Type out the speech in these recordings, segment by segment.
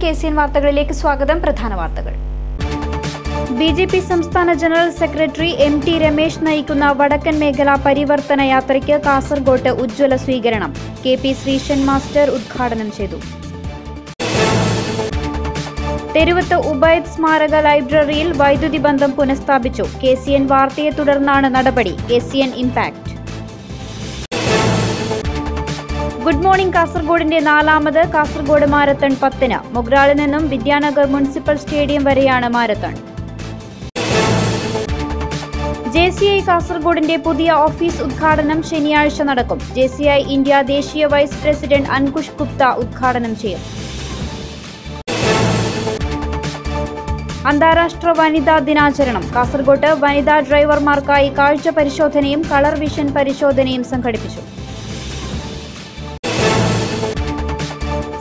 KCN വാർത്തകളിലേക്ക് സ്വാഗതം. പ്രധാന വാർത്തകൾ. BJP സംസ്ഥാന ജനറൽ സെക്രട്ടറി MT രമേശ് നയിക്കുന്ന വടക്കൻ മേഖല പരിവർത്തന യാത്രയ്ക്ക് കാസർഗോട്ട് ഉജ്ജ്വല സ്വീകരണം. KP ശ്രീശൻ മാസ്റ്റർ ഉദ്ഘാടനം ചെയ്തു. തെരുവത്ത് ഉബൈദ് സ്മാരക ലൈബ്രറിയിൽ വൈദ്യുതി ബന്ധം പുനഃസ്ഥാപിച്ചു. KCN വാർത്തയെ തുടർന്നാണ് നടപടി. KCN impact. ഗുഡ് മോർണിംഗ് കാസർഗോഡിന്റെ നാലാമത് കാസർഗോഡ് മാരത്തൺ 10-ന്. മൊഗ്രാളിൽ നിന്നും വിദ്യാനഗർ മുനിസിപ്പൽ സ്റ്റേഡിയം വരെയാണ് മാരത്തൺ. JCI കാസർഗോഡിന്റെ പുതിയ ഓഫീസ് ഉദ്ഘാടനം ശനിയാഴ്ച നടക്കും. JCI ഇന്ത്യ ദേശീയ വൈസ് പ്രസിഡന്റ് അൻകുഷ് ഗുപ്ത ഉദ്ഘാടനം ചെയ്യും. അന്താരാഷ്ട്ര വനിതാ ദിനാചരണം. കാസർഗോട്ട് വനിതാ ഡ്രൈവർമാർക്കായി കാഴ്ച പരിശോധനയും കളർ വിഷൻ പരിശോധനയും സംഘടിപ്പിച്ചു.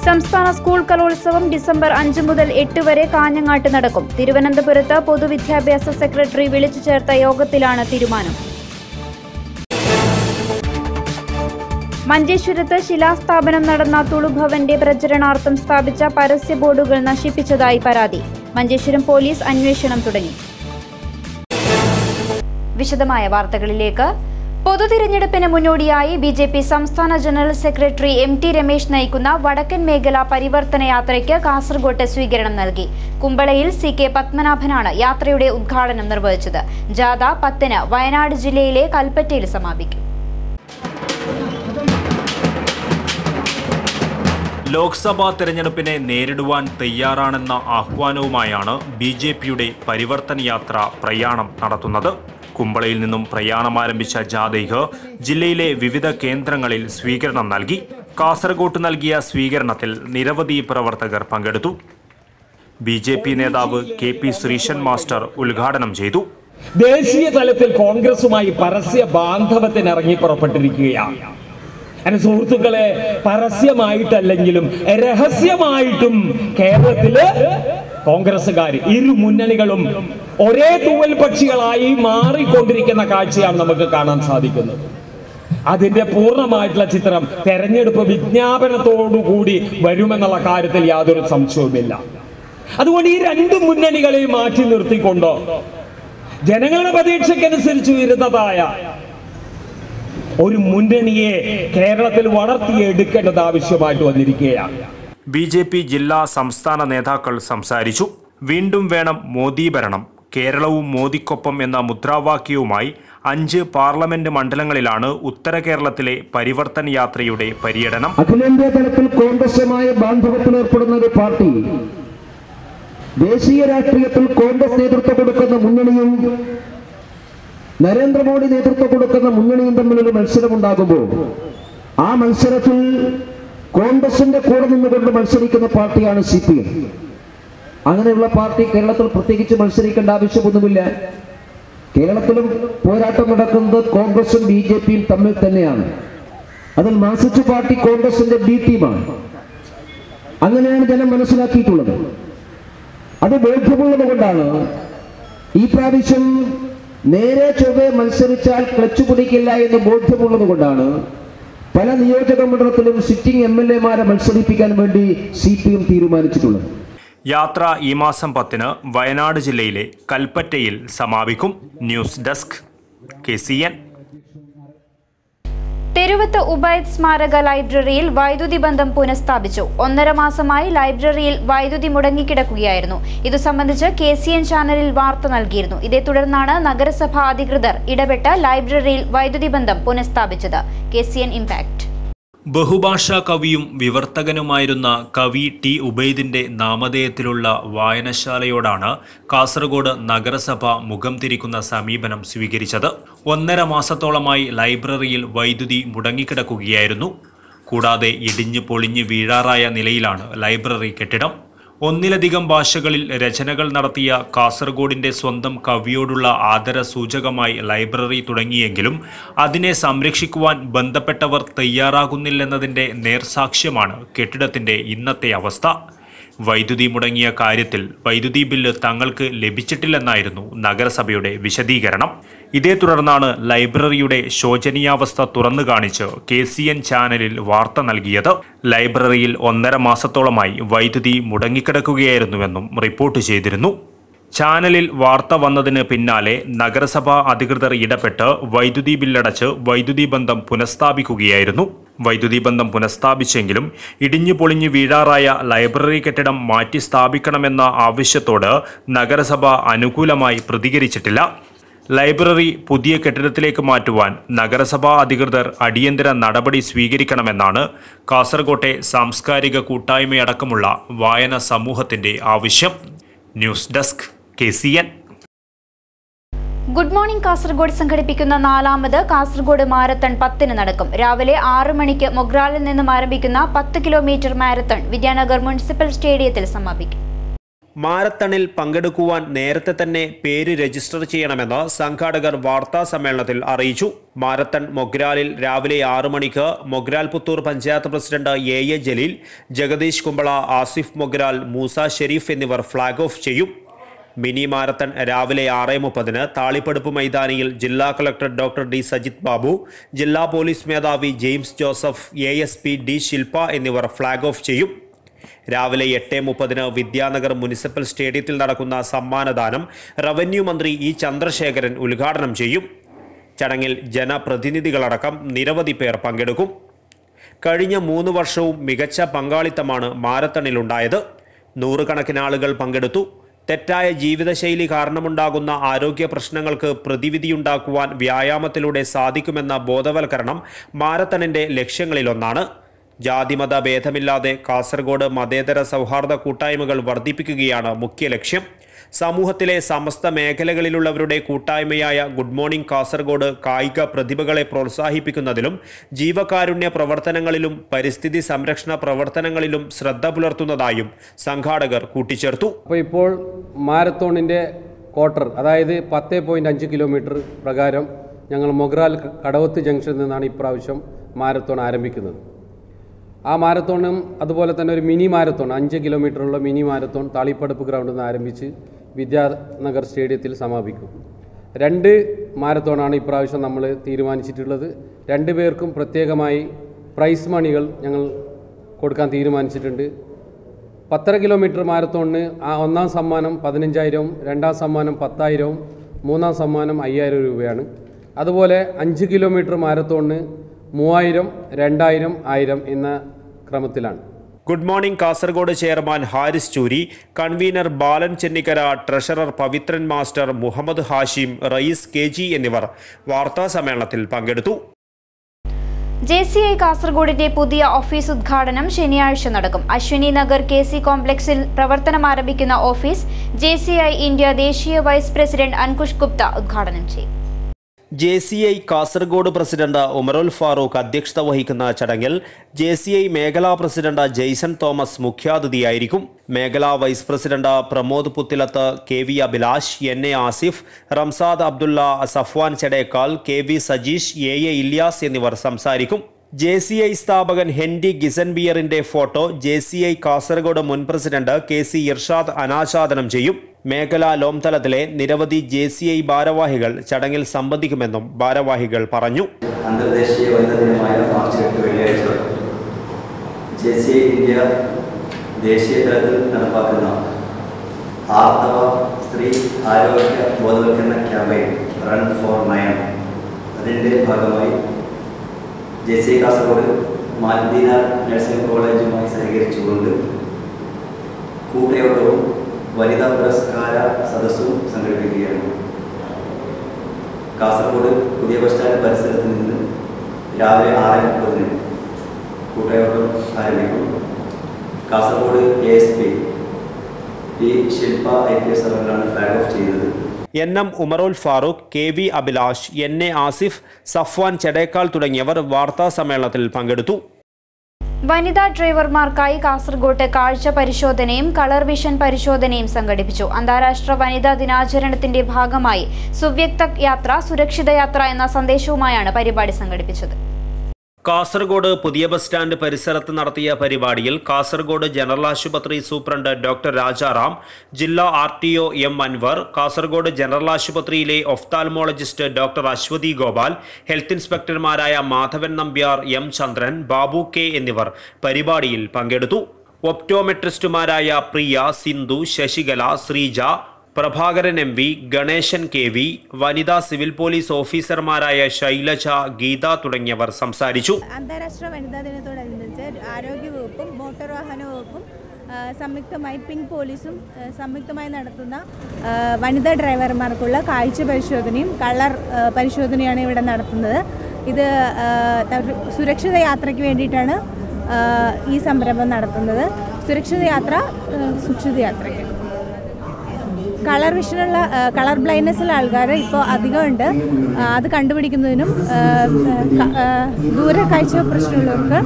സംസ്ഥാന സ്കൂൾ കലോത്സവം ഡിസംബർ 5 മുതൽ 8 വരെ കാഞ്ഞങ്ങാട്ട് നടക്കും. തിരുവനന്തപുരത്ത് പൊതുവിദ്യാഭ്യാസ സെക്രട്ടറി വിളിച്ചു ചേർത്ത യോഗത്തിലാണ് തീരുമാനം. മഞ്ചേശ്വരത്ത് ശിലാസ്ഥാപനം നടന്ന തുളുഭവന്റെ പ്രചരണാർത്ഥം സ്ഥാപിച്ച പരസ്യ ബോർഡുകൾ നശിപ്പിച്ചതായി പരാതി. മഞ്ചേശ്വരം പോലീസ് അന്വേഷണം തുടങ്ങി. വിശദമായ വാർത്തകളിലേക്ക്. പൊതുതിരഞ്ഞെടുപ്പിന് മുന്നോടിയായി BJP സംസ്ഥാന ജനറൽ സെക്രട്ടറി MT രമേശ് നയിക്കുന്ന വടക്കൻ മേഖല പരിവർത്തന യാത്രയ്ക്ക് കാസർഗോട്ട് സ്വീകരണം നൽകി. കുമ്പളയിൽ CK പത്മനാഭനാണ് യാത്രയുടെ ഉദ്ഘാടനം നിർവഹിച്ചത്. ജാഥ 10-ന് വയനാട് ജില്ലയിലെ കൽപ്പറ്റയിൽ സമാപിക്കും. ലോക്സഭാ തെരഞ്ഞെടുപ്പിനെ നേരിടുവാൻ തയ്യാറാണെന്ന ആഹ്വാനവുമായാണ് BJPയുടെ പരിവർത്തന യാത്ര പ്രയാണം നടത്തുന്നത്. കുമ്പളയിൽ നിന്നും പ്രയാണമാരംഭിച്ച ജാഥയ്ക്ക് ജില്ലയിലെ വിവിധ കേന്ദ്രങ്ങളിൽ സ്വീകരണം നൽകി. കാസർഗോട്ട് നൽകിയ സ്വീകരണത്തിൽ നിരവധി പ്രവർത്തകർ പങ്കെടുത്തു. BJP നേതാവ് KP ശ്രീശൻ മാസ്റ്റർ ഉദ്ഘാടനം ചെയ്തു. ദേശീയ തലത്തിൽ കോൺഗ്രസുമായി പരസ്യ ബാന്ധവത്തിന് ഇറങ്ങി പുറപ്പെട്ടിരിക്കുകയാണ്. സുഹൃത്തുക്കളെ, പരസ്യമായിട്ടല്ലെങ്കിലും രഹസ്യമായിട്ടും കേരളത്തില് കോൺഗ്രസുകാർ ഇരു മുന്നണികളും ഒരേ തൂവൽ പക്ഷികളായി മാറിക്കൊണ്ടിരിക്കുന്ന കാഴ്ചയാണ് നമുക്ക് കാണാൻ സാധിക്കുന്നത്. അതിന്റെ പൂർണ്ണമായിട്ടുള്ള ചിത്രം തെരഞ്ഞെടുപ്പ് വിജ്ഞാപനത്തോടുകൂടി വരുമെന്നുള്ള കാര്യത്തിൽ യാതൊരു സംശയവുമില്ല. അതുകൊണ്ട് ഈ രണ്ട് മുന്നണികളെയും മാറ്റി നിർത്തിക്കൊണ്ട് ജനങ്ങളുടെ പ്രതീക്ഷയ്ക്കനുസരിച്ച് ഉയരുന്നതായ ഒരു മുന്നണിയെ കേരളത്തിൽ വളർത്തിയെടുക്കേണ്ടത് ആവശ്യമായിട്ട് വന്നിരിക്കുകയാണ്. BJP ജില്ലാ സംസ്ഥാന നേതാക്കൾ സംസാരിച്ചു. വീണ്ടും വേണം മോദി ഭരണം, കേരളവും മോദിക്കൊപ്പം എന്ന മുദ്രാവാക്യവുമായി 5 പാർലമെന്റ് മണ്ഡലങ്ങളിലാണ് ഉത്തര കേരളത്തിലെ പരിവർത്തന യാത്രയുടെ പര്യടനം. അഖിലേന്ത്യാ തലത്തിൽ കോൺഗ്രസുമായി ബാന്ധവത്തിൽ ഏർപ്പെടുന്ന ഒരു പാർട്ടി ദേശീയ രാഷ്ട്രീയത്തിൽ കോൺഗ്രസ് നേതൃത്വം കൊടുക്കുന്ന മുന്നണിയും നരേന്ദ്രമോദി നേതൃത്വം കൊടുക്കുന്ന മുന്നണിയും തമ്മിലൊരു മത്സരമുണ്ടാകുമ്പോൾ ആ മത്സരത്തിൽ കോൺഗ്രസിന്റെ കൂടെ നിന്നുകൊണ്ട് മത്സരിക്കുന്ന പാർട്ടിയാണ് CPM. അങ്ങനെയുള്ള പാർട്ടി കേരളത്തിൽ പ്രത്യേകിച്ച് മത്സരിക്കേണ്ട ആവശ്യമൊന്നുമില്ല. കേരളത്തിലും പോരാട്ടം നടക്കുന്നത് കോൺഗ്രസും BJPയും തമ്മിൽ തന്നെയാണ്. അതിൽ മാർക്സിസ്റ്റ് പാർട്ടി കോൺഗ്രസിന്റെ B ടീമാണ്. അങ്ങനെയാണ് ജനം മനസ്സിലാക്കിയിട്ടുള്ളത്. അത് ബോധ്യമുള്ളത് കൊണ്ടാണ് ഈ പ്രാവശ്യം നേരെ ചൊവ്വേ മത്സരിച്ചാൽ ക്ലച്ച് പിടിക്കില്ല എന്ന് ബോധ്യമുള്ളത് കൊണ്ടാണ് പല നിയോജക മണ്ഡലത്തിലും സിറ്റിംഗ് MLA-മാരെ മത്സരിപ്പിക്കാൻ വേണ്ടി CPM തീരുമാനിച്ചിട്ടുള്ളത്. യാത്ര ഈ മാസം 10-ന് വയനാട് ജില്ലയിലെ കൽപ്പറ്റയിൽ സമാപിക്കും. News desk KCN. തെരുവത്ത് ഉബൈദ് സ്മാരക ലൈബ്രറിയിൽ വൈദ്യുതി ബന്ധം പുനഃസ്ഥാപിച്ചു. 1.5 മാസമായി ലൈബ്രറിയിൽ വൈദ്യുതി മുടങ്ങിക്കിടക്കുകയായിരുന്നു. ഇതു സംബന്ധിച്ച് KCN ചാനലിൽ വാർത്ത നൽകിയിരുന്നു. ഇതേ തുടർന്നാണ് നഗരസഭാ അധികൃതർ ഇടപെട്ട് ലൈബ്രറിയിൽ വൈദ്യുതി ബന്ധം പുനഃസ്ഥാപിച്ചത്. KCN impact. ബഹുഭാഷാ കവിയും വിവർത്തകനുമായിരുന്ന കവി T ഉബൈദിന്റെ നാമധേയത്തിലുള്ള വായനശാലയോടാണ് കാസർഗോഡ് നഗരസഭ മുഖം തിരിക്കുന്ന സമീപനം സ്വീകരിച്ചത്. 1.5 മാസത്തോളമായി ലൈബ്രറിയിൽ വൈദ്യുതി മുടങ്ങിക്കിടക്കുകയായിരുന്നു. കൂടാതെ ഇടിഞ്ഞു പൊളിഞ്ഞു വീഴാറായ നിലയിലാണ് ലൈബ്രറി കെട്ടിടം. ഒന്നിലധികം ഭാഷകളിൽ രചനകൾ നടത്തിയ കാസർഗോഡിന്റെ സ്വന്തം കവിയോടുള്ള ആദരസൂചകമായി ലൈബ്രറി തുടങ്ങിയെങ്കിലും അതിനെ സംരക്ഷിക്കുവാൻ ബന്ധപ്പെട്ടവർ തയ്യാറാകുന്നില്ലെന്നതിന്റെ നേർസാക്ഷ്യമാണ് കെട്ടിടത്തിന്റെ ഇന്നത്തെ അവസ്ഥ. വൈദ്യുതി മുടങ്ങിയ കാര്യത്തിൽ വൈദ്യുതി ബില്ല് തങ്ങൾക്ക് ലഭിച്ചിട്ടില്ലെന്നായിരുന്നു നഗരസഭയുടെ വിശദീകരണം. ഇതേ തുടർന്നാണ് ലൈബ്രറിയുടെ ശോചനീയാവസ്ഥ തുറന്നു കാണിച്ച് KCN ചാനലിൽ വാർത്ത നൽകിയത്. ലൈബ്രറിയിൽ 1.5 മാസത്തോളമായി വൈദ്യുതി മുടങ്ങിക്കിടക്കുകയായിരുന്നുവെന്നും റിപ്പോർട്ട് ചെയ്തിരുന്നു. ചാനലിൽ വാർത്ത വന്നതിന് പിന്നാലെ നഗരസഭാ അധികൃതർ ഇടപെട്ട് വൈദ്യുതി ബില്ലടച്ച് വൈദ്യുതി ബന്ധം പുനഃസ്ഥാപിക്കുകയായിരുന്നു. വൈദ്യുതി ബന്ധം പുനഃസ്ഥാപിച്ചെങ്കിലും ഇടിഞ്ഞു പൊളിഞ്ഞു വീഴാറായ ലൈബ്രറി കെട്ടിടം മാറ്റി സ്ഥാപിക്കണമെന്ന ആവശ്യത്തോട് നഗരസഭ അനുകൂലമായി പ്രതികരിച്ചിട്ടില്ല. ലൈബ്രറി പുതിയ കെട്ടിടത്തിലേക്ക് മാറ്റുവാൻ നഗരസഭാ അധികൃതർ അടിയന്തര നടപടി സ്വീകരിക്കണമെന്നാണ് കാസർകോട്ടെ സാംസ്കാരിക കൂട്ടായ്മയടക്കമുള്ള വായന സമൂഹത്തിന്റെ ആവശ്യം. News desk KCN. Good morning Kasaragod സംഘടിപ്പിക്കുന്ന 4ാമത് കാസർഗോഡ് മാരത്തൺ 10-ന് നടക്കും. രാവിലെ 6 മണിക്ക് മൊഗ്രാലിൽ നിന്നും ആരംഭിക്കുന്ന 10 കിലോമീറ്റർ മാരത്തൺ വിദ്യാനഗർ മുനിസിപ്പൽ സ്റ്റേഡിയത്തിൽ സമാപിക്കും. മാരത്തണിൽ പങ്കെടുക്കുവാൻ നേരത്തെ തന്നെ പേര് രജിസ്റ്റർ ചെയ്യണമെന്ന് സംഘാടകർ വാർത്താ സമ്മേളനത്തിൽ അറിയിച്ചു. മാരത്തൺ മൊഗ്രാലിൽ രാവിലെ 6 മണിക്ക് മൊഗ്രാൽ പുത്തൂർ പഞ്ചായത്ത് പ്രസിഡന്റ് AA ജലീൽ, ജഗദീഷ് കുമ്പള, ആസിഫ് മൊഗ്രാൽ, മൂസ ഷെരീഫ് എന്നിവർ ഫ്ളാഗ് ഓഫ് ചെയ്യും. മിനി മാരത്തൺ രാവിലെ 6:30-ന് താളിപ്പടുപ്പ് മൈതാനിയിൽ ജില്ലാ collector doctor D Sajith Babu, ജില്ലാ പോലീസ് മേധാവി ജെയിംസ് ജോസഫ്, ASP D ശില്പ എന്നിവർ ഫ്ളാഗ് ഓഫ് ചെയ്യും. രാവിലെ 8:30-ന് വിദ്യാനഗർ മുനിസിപ്പൽ സ്റ്റേഡിയത്തിൽ നടക്കുന്ന സമ്മാനദാനം റവന്യൂ മന്ത്രി E ചന്ദ്രശേഖരൻ ഉദ്ഘാടനം ചെയ്യും. ചടങ്ങിൽ ജനപ്രതിനിധികളടക്കം നിരവധി പേർ പങ്കെടുക്കും. കഴിഞ്ഞ 3 വർഷവും മികച്ച പങ്കാളിത്തമാണ് മാരത്തണിലുണ്ടായത്. 100 കണക്കിന് ആളുകൾ പങ്കെടുത്തു. തെറ്റായ ജീവിതശൈലി കാരണമുണ്ടാകുന്ന ആരോഗ്യ പ്രശ്നങ്ങൾക്ക് പ്രതിവിധിയുണ്ടാക്കുവാൻ വ്യായാമത്തിലൂടെ സാധിക്കുമെന്ന ബോധവൽക്കരണം മാരത്തണിന്റെ ലക്ഷ്യങ്ങളിലൊന്നാണ്. ജാതിമത ഭേദമില്ലാതെ കാസർഗോഡ് മതേതര സൗഹാർദ്ദ കൂട്ടായ്മകൾ വർദ്ധിപ്പിക്കുകയാണ് മുഖ്യ ലക്ഷ്യം. സമൂഹത്തിലെ സമസ്ത മേഖലകളിലുള്ളവരുടെ കൂട്ടായ്മയായ ഗുഡ് മോർണിംഗ് കാസർഗോഡ് കായിക പ്രതിഭകളെ പ്രോത്സാഹിപ്പിക്കുന്നതിലും ജീവകാരുണ്യ പ്രവർത്തനങ്ങളിലും പരിസ്ഥിതി സംരക്ഷണ പ്രവർത്തനങ്ങളിലും ശ്രദ്ധ പുലർത്തുന്നതായും സംഘാടകർ കൂട്ടിച്ചേർത്തു. ഇപ്പോൾ മാരത്തോണിൻ്റെ ക്വാർട്ടർ, അതായത് 10.5 കിലോമീറ്റർ പ്രകാരം ഞങ്ങൾ മൊഗ്രാൽ കടവത്ത് ജംഗ്ഷനിൽ നിന്നാണ് ഇപ്രാവശ്യം മാരത്തോൺ ആരംഭിക്കുന്നത്. ആ മാരത്തോണും അതുപോലെ തന്നെ ഒരു മിനി മാരത്തോൺ 5 കിലോമീറ്ററുള്ള മിനി മാരത്തോൺ താളിപ്പടുപ്പ് ഗ്രൗണ്ടിൽ നിന്ന് ആരംഭിച്ച് വിദ്യാനഗർ സ്റ്റേഡിയത്തിൽ സമാപിക്കും. 2 മാരത്തോണാണ് ഇപ്രാവശ്യം നമ്മൾ തീരുമാനിച്ചിട്ടുള്ളത്. 2 പേർക്കും പ്രത്യേകമായി പ്രൈസ് മണികൾ ഞങ്ങൾ കൊടുക്കാൻ തീരുമാനിച്ചിട്ടുണ്ട്. 10.5 കിലോമീറ്റർ മാരത്തോണിന് 1ാം സമ്മാനം 15,000, 2ാം സമ്മാനം 10,000, 3ാം സമ്മാനം 5,000 രൂപയാണ്. അതുപോലെ 5 കിലോമീറ്റർ മാരത്തോണിന് 3,000, 2,000, 1,000 എന്ന ക്രമത്തിലാണ്. Good morning Kasaragod chairman Haris Choori, convener Balan Chennikkara, treasurer Pavithran master, Muhammad Hashim, Rayees KG എന്നിവർ വാർത്താ സമ്മേളനത്തിൽ പങ്കെടുത്തു. JCI കാസർഗോഡിന്റെ പുതിയ ഓഫീസ് ഉദ്ഘാടനം ശനിയാഴ്ച നടക്കും. അശ്വിനി നഗർ KC കോംപ്ലക്സിൽ പ്രവർത്തനം ആരംഭിക്കുന്ന ഓഫീസ് JCI ഇന്ത്യ ദേശീയ വൈസ് പ്രസിഡന്റ് അൻകുഷ് ഗുപ്ത ഉദ്ഘാടനം ചെയ്യും. JCI കാസർഗോഡ് പ്രസിഡന്റ് ഉമറുൽ ഫാറൂഖ് അധ്യക്ഷത വഹിക്കുന്ന ചടങ്ങിൽ JCI മേഖലാ പ്രസിഡന്റ് ജെയ്സൺ തോമസ് മുഖ്യാതിഥിയായിരിക്കും. മേഖലാ vice president Pramod Puthilath, KV Abhilash, NA Asif, Ramsad Abdulla, Safwan Chedekal, KV Sajeesh, AA Ilyas എന്നിവർ സംസാരിക്കും. JCI സ്ഥാപകൻ ഹെൻഡി ഗിസൻബിയറിന്റെ ഫോട്ടോ JCI കാസർഗോഡ് മുൻ പ്രസിഡന്റ് KC ഇർഷാദ് അനാച്ഛാദനം ചെയ്യും. മേഖലാ ലോംതലത്തിലെ നിരവധി JCI ഭാരവാഹികൾ ചടങ്ങിൽ സംബന്ധിക്കുമെന്നും ഭാരവാഹികൾ പറഞ്ഞു. അന്തർദേശീയ വനിതാ ദിനമായ മാർച്ച് 8 വെള്ളിയാഴ്ച JCI ഇന്ത്യ ദേശീയ തലത്തിൽ നടപ്പാക്കുന്ന ആർത്തവ സ്ത്രീ ആരോഗ്യ ബോധവൽക്കരണ ക്യാമ്പയിൻ റൺ ഫോർ നയൻ, അതിൻ്റെ ഭാഗമായി JCI കാസർഗോഡ് മാൽദീന നഴ്സിംഗ് കോളേജുമായി സഹകരിച്ചുകൊണ്ട് കൂട്ടയോട്ടവും വനിതാ പുരസ്കാര സദസ്സും സംഘടിപ്പിക്കുകയാണ്. കാസർഗോഡ് പുതിയ ബസ് സ്റ്റാൻഡ് പരിസരത്ത് നിന്ന് രാവിലെ 6:30 കൂട്ടയോട്ടം ആരംഭിക്കും. കാസർഗോഡ് ASP D ശില്പ IPS അവരാണ് ഫ്ലാഗ് ഓഫ് ചെയ്തത്. NM ഉമറുൽ ഫാറൂഖ്, KV അഭിലാഷ്, NA ആസിഫ്, സഫ്വാൻ ചെടേക്കാൽ തുടങ്ങിയവർ വാർത്താ സമ്മേളനത്തിൽ പങ്കെടുത്തു. വനിതാ ഡ്രൈവർമാർക്കായി കാസർഗോട്ട് കാഴ്ച പരിശോധനയും കളർ വിഷൻ പരിശോധനയും സംഘടിപ്പിച്ചു. അന്താരാഷ്ട്ര വനിതാ ദിനാചരണത്തിന്റെ ഭാഗമായി സുവ്യക്ത യാത്ര സുരക്ഷിത യാത്ര എന്ന സന്ദേശവുമായാണ് പരിപാടി സംഘടിപ്പിച്ചത്. കാസർഗോഡ് പുതിയ ബസ് സ്റ്റാൻഡ് പരിസരത്ത് നടത്തിയ പരിപാടിയിൽ കാസർഗോഡ് ജനറൽ ആശുപത്രി സൂപ്രണ്ട് ഡോക്ടർ രാജാറാം, ജില്ലാ RTO M Anwar, Kasaragod general ആശുപത്രിയിലെ ophthalmologist doctor Aswathy Gopal, health ഇൻസ്പെക്ടർമാരായ മാധവൻ നമ്പ്യാർ, M ചന്ദ്രൻ, ബാബു K എന്നിവർ പരിപാടിയിൽ പങ്കെടുത്തു. ഒപ്റ്റോമെട്രിസ്റ്റുമാരായ പ്രിയ, സിന്ധു, ശശികല, ശ്രീജ, പ്രഭാകരൻ MV, ഗണേശൻ KV, വനിതാ സിവിൽ പോലീസ് ഓഫീസർമാരായ ശൈലജ, ഗീത തുടങ്ങിയവർ സംസാരിച്ചു. അന്താരാഷ്ട്ര വനിതാ ദിനത്തോടനുബന്ധിച്ച് ആരോഗ്യവകുപ്പും മോട്ടോർ വാഹന വകുപ്പും സംയുക്തമായി പിങ്ക് പോലീസും സംയുക്തമായി നടത്തുന്ന വനിതാ ഡ്രൈവർമാർക്കുള്ള കാഴ്ച പരിശോധനയും കളർ പരിശോധനയാണ് ഇവിടെ നടത്തുന്നത്. ഇത് സുരക്ഷിത യാത്രയ്ക്ക് വേണ്ടിയിട്ടാണ് ഈ സംരംഭം നടത്തുന്നത്. സുരക്ഷിത യാത്ര സുരക്ഷിത യാത്രയ്ക്ക് കളർ വിഷനുള്ള കളർ ബ്ലൈൻഡ്നെസ്സുള്ള ആൾക്കാർ ഇപ്പോൾ അധികമുണ്ട്. അത് കണ്ടുപിടിക്കുന്നതിനും ദൂരക്കാഴ്ച പ്രശ്നമുള്ളവർക്ക്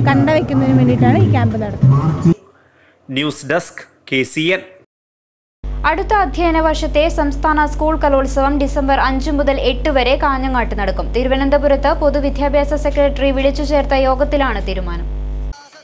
കണ്ടുവയ്ക്കുന്നതിനും വേണ്ടിയിട്ടാണ് ഈ ക്യാമ്പ് നടത്തുന്നത്. News desk KCN. അടുത്ത അധ്യയന വർഷത്തെ സംസ്ഥാന സ്കൂൾ കലോത്സവം ഡിസംബർ 5 മുതൽ 8 വരെ കാഞ്ഞങ്ങാട്ട് നടക്കും. തിരുവനന്തപുരത്ത് പൊതുവിദ്യാഭ്യാസ സെക്രട്ടറി വിളിച്ചു ചേർത്ത യോഗത്തിലാണ് തീരുമാനം.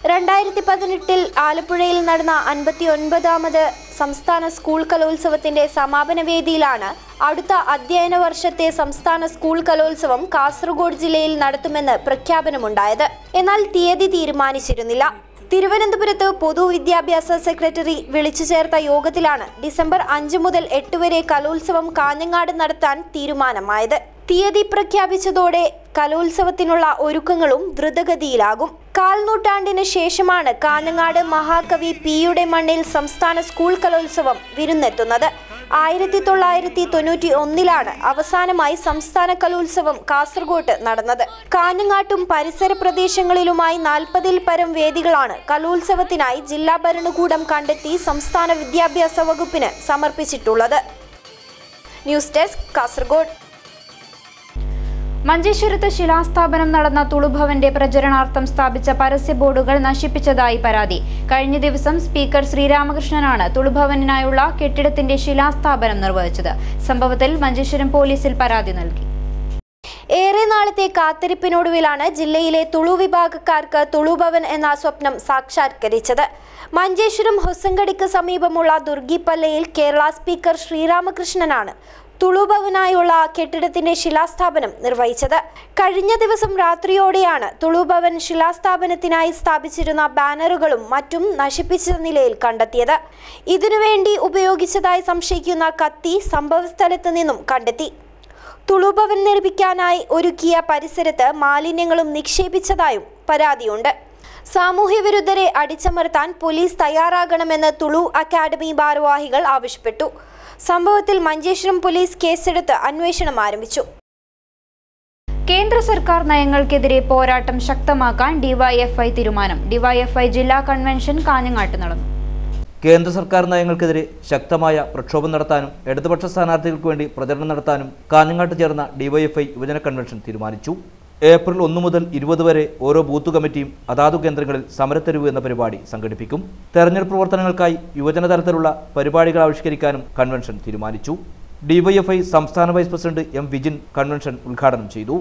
2018 ആലപ്പുഴയിൽ നടന്ന 59ാമത് സംസ്ഥാന സ്കൂൾ കലോത്സവത്തിന്റെ സമാപന വേദിയിലാണ് അടുത്ത അധ്യയന വർഷത്തെ സംസ്ഥാന സ്കൂൾ കലോത്സവം കാസർഗോഡ് ജില്ലയിൽ നടത്തുമെന്ന് പ്രഖ്യാപനമുണ്ടായത്. എന്നാൽ തീയതി തീരുമാനിച്ചിരുന്നില്ല. തിരുവനന്തപുരത്ത് പൊതുവിദ്യാഭ്യാസ സെക്രട്ടറി വിളിച്ചു ചേർത്ത യോഗത്തിലാണ് ഡിസംബർ 5 മുതൽ 8 വരെ കലോത്സവം കാഞ്ഞങ്ങാട് നടത്താൻ തീരുമാനമായത്. തീയതി പ്രഖ്യാപിച്ചതോടെ കലോത്സവത്തിനുള്ള ഒരുക്കങ്ങളും ദ്രുതഗതിയിലാകും. കാൽനൂറ്റാണ്ടിന് ശേഷമാണ് കാഞ്ഞങ്ങാട് മഹാകവി P.യുടെ മണ്ണിൽ സംസ്ഥാന സ്കൂൾ കലോത്സവം വിരുന്നെത്തുന്നത്. 1991 അവസാനമായി സംസ്ഥാന കലോത്സവം കാസർഗോട്ട് നടന്നത്. കാഞ്ഞങ്ങാട്ടും പരിസര പ്രദേശങ്ങളിലുമായി 40-ൽ പരം വേദികളാണ് കലോത്സവത്തിനായി ജില്ലാ ഭരണകൂടം കണ്ടെത്തി സംസ്ഥാന വിദ്യാഭ്യാസ വകുപ്പിന് സമർപ്പിച്ചിട്ടുള്ളത്. News desk Kasaragod. മഞ്ചേശ്വരത്ത് ശിലാസ്ഥാപനം നടന്ന തുളുഭവന്റെ പ്രചരണാർത്ഥം സ്ഥാപിച്ച പരസ്യ ബോർഡുകൾ നശിപ്പിച്ചതായി പരാതി. കഴിഞ്ഞ ദിവസം സ്പീക്കർ ശ്രീരാമകൃഷ്ണനാണ് തുളുഭവനായുള്ള കെട്ടിടത്തിന്റെ ശിലാസ്ഥാപനം നിർവഹിച്ചത്. സംഭവത്തിൽ മഞ്ചേശ്വരം പോലീസിൽ പരാതി നൽകി. ഏറെ നാളത്തെ കാത്തിരിപ്പിനൊടുവിലാണ് ജില്ലയിലെ തുളു വിഭാഗക്കാർക്ക് തുളുഭവൻ എന്ന സ്വപ്നം സാക്ഷാത്കരിച്ചത്. മഞ്ചേശ്വരം ഹൊസങ്കടിക്ക് സമീപമുള്ള ദുർഗിപ്പല്ലയിൽ കേരള സ്പീക്കർ ശ്രീരാമകൃഷ്ണനാണ് തുളുഭവനായുള്ള കെട്ടിടത്തിന്റെ ശിലാസ്ഥാപനം നിർവഹിച്ചത്. കഴിഞ്ഞ ദിവസം രാത്രിയോടെയാണ് തുളുഭവൻ ശിലാസ്ഥാപനത്തിനായി സ്ഥാപിച്ചിരുന്ന ബാനറുകളും മറ്റും നശിപ്പിച്ച നിലയിൽ കണ്ടെത്തിയത്. ഇതിനുവേണ്ടി ഉപയോഗിച്ചതായി സംശയിക്കുന്ന കത്തി സംഭവസ്ഥലത്ത് നിന്നും കണ്ടെത്തി. തുളുഭവൻ നിർമ്മിക്കാനായി ഒരുക്കിയ പരിസരത്ത് മാലിന്യങ്ങളും നിക്ഷേപിച്ചതായും പരാതിയുണ്ട്. സാമൂഹ്യ വിരുദ്ധരെ അടിച്ചമർത്താൻ പോലീസ് തയ്യാറാകണമെന്ന് തുളു അക്കാദമി ഭാരവാഹികൾ ആവശ്യപ്പെട്ടു. സംഭവത്തിൽ മഞ്ചേശ്വരം പോലീസ് കേസെടുത്ത് അന്വേഷണം ആരംഭിച്ചു. കേന്ദ്ര സർക്കാർ നയങ്ങൾക്കെതിരെ പോരാട്ടം ശക്തമാക്കാൻ ഡിവൈഎഫ്ഐ തീരുമാനം. ഡിവൈഎഫ്ഐ ജില്ലാ കൺവെൻഷൻ കാഞ്ഞങ്ങാട്ട് നടന്നു. കേന്ദ്ര സർക്കാർ നയങ്ങൾക്കെതിരെ ശക്തമായ പ്രക്ഷോഭം നടത്താനും ഇടതുപക്ഷ സ്ഥാനാർത്ഥികൾക്ക് വേണ്ടി പ്രചരണം നടത്താനും കാഞ്ഞങ്ങാട്ട് ചേർന്ന ഡിവൈഎഫ്ഐ യുവജന കൺവെൻഷൻ തീരുമാനിച്ചു. ഏപ്രിൽ 1 മുതൽ 20 വരെ ഓരോ ബൂത്ത് കമ്മിറ്റിയും അതാതു കേന്ദ്രങ്ങളിൽ സമരത്തെരുവ് എന്ന പരിപാടി സംഘടിപ്പിക്കും. തെരഞ്ഞെടുപ്പ് പ്രവർത്തനങ്ങൾക്കായി യുവജന തലത്തിലുള്ള പരിപാടികൾ ആവിഷ്കരിക്കാനും കൺവെൻഷൻ തീരുമാനിച്ചു. ഡിവൈഎഫ്ഐ സംസ്ഥാന vice president M Vijin convention ഉദ്ഘാടനം ചെയ്തു.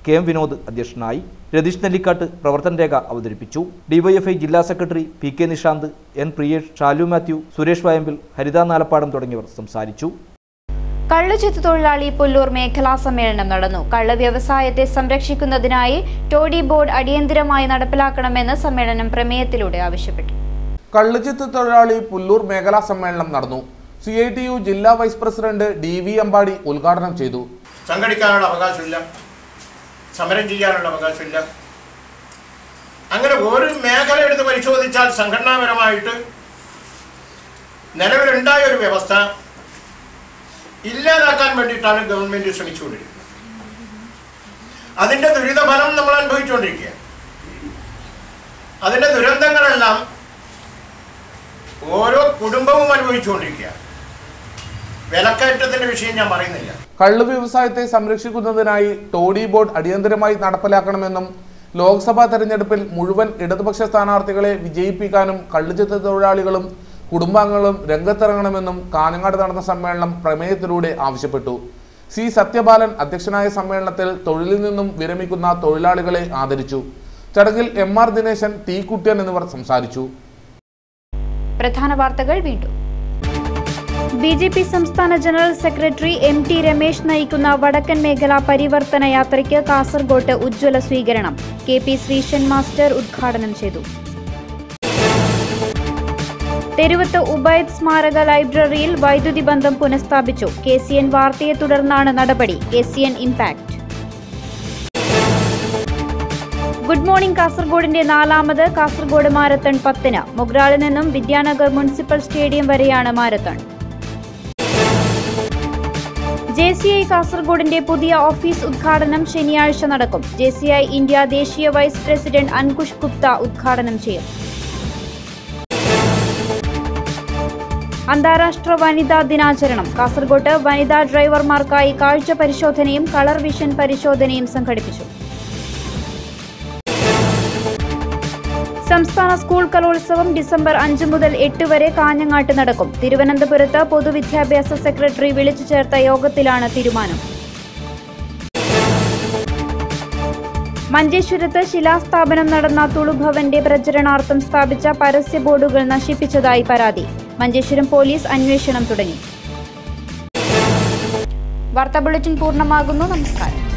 KM വിനോദ് അധ്യക്ഷനായി. രതീഷ് നെല്ലിക്കാട്ട് പ്രവർത്തന രേഖ അവതരിപ്പിച്ചു. ഡിവൈഎഫ്ഐ ജില്ലാ secretary PK Nishanth, N Priyesh, Shalu Mathew, Suresh Vayambil, Haritha Nalappadam തുടങ്ങിയവർ സംസാരിച്ചു. കള്ളുചെത്ത് തൊഴിലാളി പുല്ലൂർ മേഖലാ സമ്മേളനം നടന്നു. കള്ള് വ്യവസായത്തെ സംരക്ഷിക്കുന്നതിനായി ടോഡി ബോർഡ് അടിയന്തരമായി നടപ്പിലാക്കണമെന്ന് സമ്മേളനം പ്രമേയത്തിലൂടെ ആവശ്യപ്പെട്ടു. കള്ളുചെത്ത് തൊഴിലാളി പുല്ലൂർ മേഖലാ സമ്മേളനം നടന്നു. CITU ജില്ലാ വൈസ് പ്രസിഡന്റ് DV അമ്പാടി ഉദ്ഘാടനം ചെയ്തു. സംഘടിക്കാനുള്ള അവകാശമില്ല, സമരം ചെയ്യാനുള്ള അവകാശമില്ല. അങ്ങനെ ഒരു മേഖല എടുത്ത് പരിശോധിച്ചാൽ സംഘടനാപരമായിട്ട് നിലവിലുണ്ടായ ഒരു വ്യവസ്ഥ ഇല്ലാതാക്കാൻ വേണ്ടിയിട്ടാണ് ഗവൺമെന്റ് ശ്രമിച്ചുകൊണ്ടിരിക്കുന്നത്. അതിൻ്റെ ദുരിതഫലം നമ്മൾ അനുഭവിച്ചുകൊണ്ടിരിക്കുക. അതിൻ്റെ ദുരന്തങ്ങളെല്ലാം ഓരോ കുടുംബവും അനുഭവിച്ചുകൊണ്ടിരിക്കുക. വിലക്കയറ്റത്തിൻ്റെ വിഷയം ഞാൻ പറയുന്നില്ല. കള്ള് വ്യവസായത്തെ സംരക്ഷിക്കുന്നതിനായി ടോഡി ബോർഡ് അടിയന്തരമായി നടപ്പിലാക്കണമെന്നും ലോക്സഭാ തെരഞ്ഞെടുപ്പിൽ മുഴുവൻ ഇടതുപക്ഷ സ്ഥാനാർത്ഥികളെ വിജയിപ്പിക്കാനും കള്ളുചെത്ത് തൊഴിലാളികളും കുടുംബാംഗങ്ങളും രംഗത്തിറങ്ങണമെന്നും കാഞ്ഞങ്ങാട് നടന്ന സമ്മേളനം പ്രമേയത്തിലൂടെ ആവശ്യപ്പെട്ടു. സി സത്യപാലൻ അധ്യക്ഷനായ സമ്മേളനത്തിൽ തൊഴിലിൽ നിന്നും വിരമിക്കുന്ന തൊഴിലാളികളെ ആദരിച്ചു. ചടങ്ങിൽ MR ദിനേശൻ, ടി കുട്ടിയൻ എന്നിവർ സംസാരിച്ചു. പ്രധാന വാർത്തകൾ വീണ്ടും. ബിജെപി സംസ്ഥാന ജനറൽ സെക്രട്ടറി MT രമേശ് നയിക്കുന്ന വടക്കൻ മേഖല പരിവർത്തന യാത്രയ്ക്ക് കാസർഗോട്ട് ഉജ്ജ്വല സ്വീകരണം. KP ശ്രീശൻ മാസ്റ്റർ ഉദ്ഘാടനം ചെയ്തു. തെരുവത്ത് ഉബൈദ് സ്മാരക ലൈബ്രറിയിൽ വൈദ്യുതി ബന്ധം പുനഃസ്ഥാപിച്ചു. KCN വാർത്തയെ തുടർന്നാണ് നടപടി. KCN impact. ഗുഡ് മോർണിംഗ് കാസർഗോഡിന്റെ 4ാമത് കാസർഗോഡ് മാരത്തൺ 10-ന്. മൊഗ്രാളിൽ നിന്നും വിദ്യാനഗർ മുനിസിപ്പൽ സ്റ്റേഡിയം വരെയാണ് മാരത്തൺ. JCI കാസർഗോഡിന്റെ പുതിയ ഓഫീസ് ഉദ്ഘാടനം ശനിയാഴ്ച നടക്കും. JCI ഇന്ത്യ ദേശീയ വൈസ് പ്രസിഡന്റ് അൻകുഷ് ഗുപ്ത ഉദ്ഘാടനം ചെയ്യും. അന്താരാഷ്ട്ര വനിതാ ദിനാചരണം. കാസർഗോട്ട് വനിതാ ഡ്രൈവർമാർക്കായി കാഴ്ച പരിശോധനയും കളർ വിഷൻ പരിശോധനയും സംഘടിപ്പിച്ചു. സംസ്ഥാന സ്കൂൾ കലോത്സവം ഡിസംബർ 5 മുതൽ 8 വരെ കാഞ്ഞങ്ങാട്ട് നടക്കും. തിരുവനന്തപുരത്ത് പൊതുവിദ്യാഭ്യാസ സെക്രട്ടറി വിളിച്ചു ചേർത്ത യോഗത്തിലാണ് തീരുമാനം. മഞ്ചേശ്വരത്ത് ശിലാസ്ഥാപനം നടന്ന തുളുഭവന്റെ പ്രചരണാർത്ഥം സ്ഥാപിച്ച പരസ്യ ബോർഡുകൾ നശിപ്പിച്ചതായി പരാതി. മഞ്ചേശ്വരം പോലീസ് അന്വേഷണം തുടങ്ങി. വാർത്താ ബുള്ളറ്റിൻ പൂർണ്ണമാകുന്നു. നമസ്കാരം.